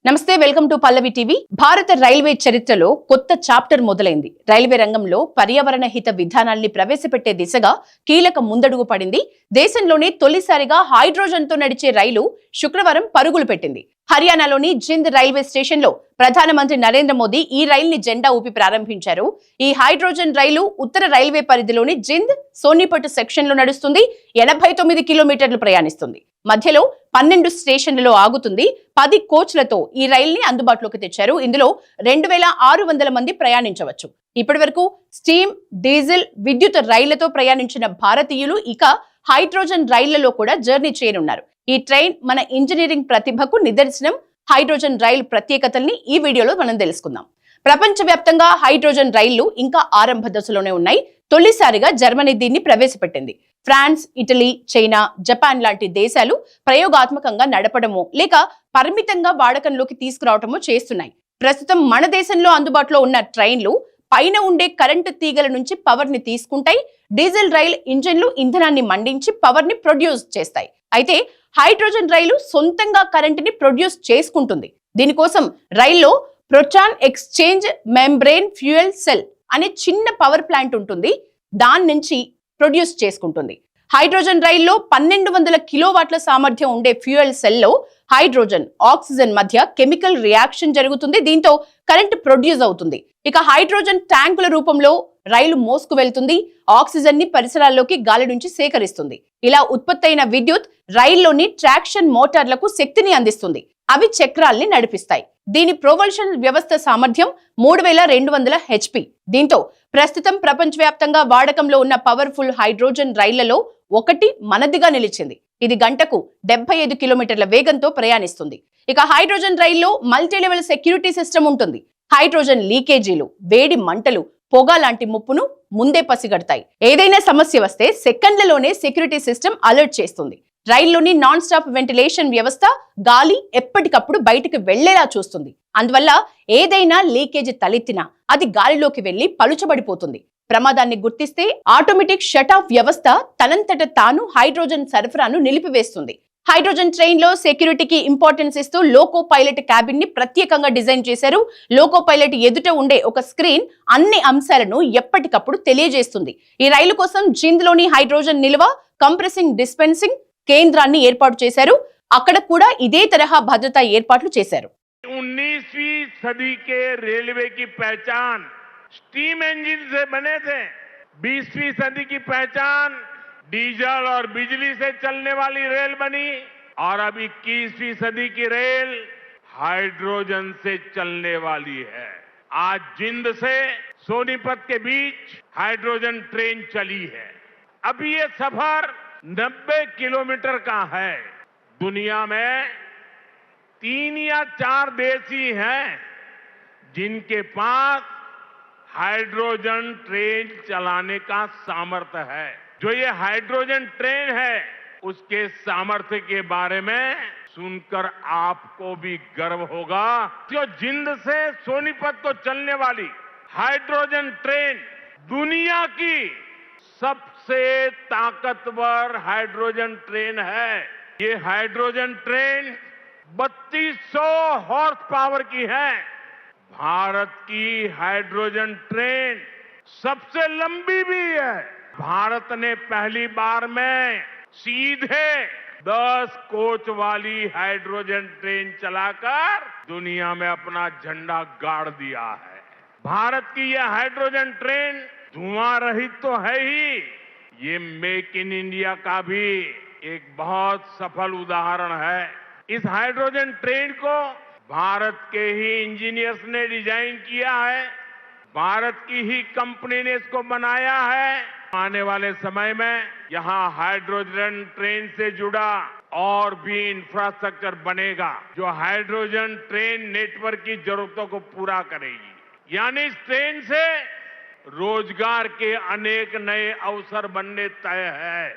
నమస్తే, welcome to Pallavi TV. భారత railway చరిత్రలో కొత్త చాప్టర్ మొదలైంది. రైల్వే రంగంలో పర్యావరణ హిత విధానాల్ని ప్రవేశపెట్టే దిశగా కీలక ముందడుగు పడింది. దేశంలోనే తొలిసారిగా హైడ్రోజన్ తో నడిచే రైలు శుక్రవారం పరుగులు పెట్టింది. హర్యానాలోని జింద్ రైల్వే స్టేషన్ లో ప్రధానమంత్రి నరేంద్ర మోదీ ఈ రైలుని జెండా ఊపి ప్రారంభించారు. ఈ హైడ్రోజన్ రైలు ఉత్తర రైల్వే పరిధిలోని జింద్ సోనిపట్ సెక్షన్ లో నడుస్తుంది. 89 కిలోమీటర్లు ప్రయాణిస్తుంది. మధ్యలో 12 స్టేషన్లలో ఆగుతుంది. 10 కోచ్లతో ఈ రైల్ని అందుబాటులోకి తెచ్చారు. ఇందులో 2600 మంది ప్రయాణించవచ్చు. ఇప్పటి వరకు స్టీమ్, డీజిల్, విద్యుత్ రైళ్లతో ప్రయాణించిన భారతీయులు ఇక హైడ్రోజన్ రైళ్లలో కూడా జర్నీ చేయనున్నారు. ఈ ట్రైన్ మన ఇంజనీరింగ్ ప్రతిభకు నిదర్శనం. హైడ్రోజన్ రైలు ప్రత్యేకతల్ని ఈ వీడియోలో మనం తెలుసుకుందాం. ప్రపంచవ్యాప్తంగా హైడ్రోజన్ రైళ్లు ఇంకా ఆరంభ దశలోనే ఉన్నాయి. తొలిసారిగా జర్మనీ దీన్ని ప్రవేశపెట్టింది. ఫ్రాన్స్, ఇటలీ, చైనా, జపాన్ లాంటి దేశాలు ప్రయోగాత్మకంగా నడపడమో లేక పరిమితంగా వాడకంలోకి తీసుకురావటమో చేస్తున్నాయి. ప్రస్తుతం మన దేశంలో అందుబాటులో ఉన్న ట్రైన్లు పైన ఉండే కరెంటు తీగల నుంచి పవర్ ని తీసుకుంటాయి. డీజిల్ రైల్ ఇంజన్లు ఇంధనాన్ని మండించి పవర్ ని ప్రొడ్యూస్ చేస్తాయి. అయితే హైడ్రోజన్ రైలు సొంతంగా కరెంటుని ప్రొడ్యూస్ చేసుకుంటుంది. దీనికోసం రైల్లో proton exchange membrane fuel cell అనే చిన్న పవర్ ప్లాంట్ ఉంటుంది. దాని నుంచి ప్రొడ్యూస్ చేసుకుంటుంది. హైడ్రోజన్ రైల్లో 1200 కిలోవాట్ల సామర్థ్యం ఉండే ఫ్యూయల్ సెల్లో హైడ్రోజన్, ఆక్సిజన్ మధ్య కెమికల్ రియాక్షన్ జరుగుతుంది. దీంతో కరెంట్ ప్రొడ్యూస్ అవుతుంది. ఇక హైడ్రోజన్ ట్యాంకుల రూపంలో రైలు మోసుకు వెళ్తుంది. ఆక్సిజన్ ని పరిసరాల్లోకి గాలి నుంచి సేకరిస్తుంది. ఇలా ఉత్పత్తైన విద్యుత్ రైల్లోని ట్రాక్షన్ మోటార్లకు శక్తిని అందిస్తుంది. అవి చక్రాల్ని నడిపిస్తాయి. దీని ప్రొపల్షన్ వ్యవస్థ సామర్థ్యం 3200 హెచ్పి. దీంతో ప్రస్తుతం ప్రపంచవ్యాప్తంగా వాడకంలో ఉన్న పవర్ఫుల్ హైడ్రోజన్ రైళ్లలో ఒకటి మనదిగా నిలిచింది. ఇది గంటకు 75 కిలోమీటర్ల వేగంతో ప్రయాణిస్తుంది. ఇక హైడ్రోజన్ రైల్లో మల్టీ లెవెల్ సెక్యూరిటీ సిస్టమ్ ఉంటుంది. హైడ్రోజన్ లీకేజీలు, వేడి మంటలు, పొగ లాంటి ముప్పును ముందే పసిగడతాయి. ఏదైనా సమస్య వస్తే సెకండ్లలోనే సెక్యూరిటీ సిస్టమ్ అలర్ట్ చేస్తుంది. రైల్లోని నాన్ స్టాప్ వెంటిలేషన్ వ్యవస్థ గాలి ఎప్పటికప్పుడు బయటకు వెళ్లేలా చూస్తుంది. అందువల్ల ఏదైనా లీకేజ్ తలెత్తినా అది గాలిలోకి వెళ్లి పలుచబడిపోతుంది. ప్రమాదాన్ని గుర్తిస్తే ఆటోమేటిక్ షట్ ఆఫ్ వ్యవస్థ తనంతట తాను హైడ్రోజన్ సరఫరాను నిలిపివేస్తుంది. హైడ్రోజన్ ట్రైన్ లో సెక్యూరిటీకి ఇంపార్టెన్స్ ఇస్తూ లోకో పైలట్ క్యాబిన్ ని ప్రత్యేకంగా డిజైన్ చేశారు. లోకో పైలట్ ఎదుట ఉండే ఒక స్క్రీన్ అన్ని అంశాలను ఎప్పటికప్పుడు తెలియజేస్తుంది. ఈ రైలు కోసం జింద్ లోని హైడ్రోజన్ నిల్వ, కంప్రెసింగ్ డిస్పెన్సింగ్ కేంద్రాన్ని ఏర్పాటు చేశారు. అక్కడ కూడా ఇదే తరహా భద్రతా ఏర్పాట్లు చేశారు. 19वीं सदी के रेलवे की पहचान स्टीम इंजन से बने थे. 20वीं सदी की पहचान डीजल और बिजली से चलने वाली रेल बनी और अब 21वीं सदी की रेल हाइड्रोजन से चलने वाली है. आज जिंद से सोनीपत के बीच हाइड्रोजन ट्रेन चली है. अभी ये सफर 90 किलोमीटर का है. दुनिया में 3 या 4 देश ही हैं जिनके पास हाइड्रोजन ट्रेन चलाने का सामर्थ्य है. जो ये हाइड्रोजन ट्रेन है उसके सामर्थ्य के बारे में सुनकर आपको भी गर्व होगा. जो जिंद से सोनीपत को चलने वाली हाइड्रोजन ट्रेन दुनिया की सबसे ताकतवर हाइड्रोजन ट्रेन है. ये हाइड्रोजन ट्रेन 3200 हॉर्स पावर की है. भारत की हाइड्रोजन ट्रेन सबसे लंबी भी है. भारत ने पहली बार में सीधे 10 कोच वाली हाइड्रोजन ट्रेन चलाकर दुनिया में अपना झंडा गाड़ दिया है. भारत की यह हाइड्रोजन ट्रेन धुआं रहित तो है ही, ये मेक इन इंडिया का भी एक बहुत सफल उदाहरण है. इस हाइड्रोजन ट्रेन को भारत के ही इंजीनियर्स ने डिजाइन किया है. भारत की ही कंपनी ने इसको बनाया है. आने वाले समय में यहाँ हाइड्रोजन ट्रेन से जुड़ा और भी इंफ्रास्ट्रक्चर बनेगा जो हाइड्रोजन ट्रेन नेटवर्क की जरूरतों को पूरा करेगी. यानी इस ट्रेन से रोजगार के अनेक नए अवसर बनने तय है.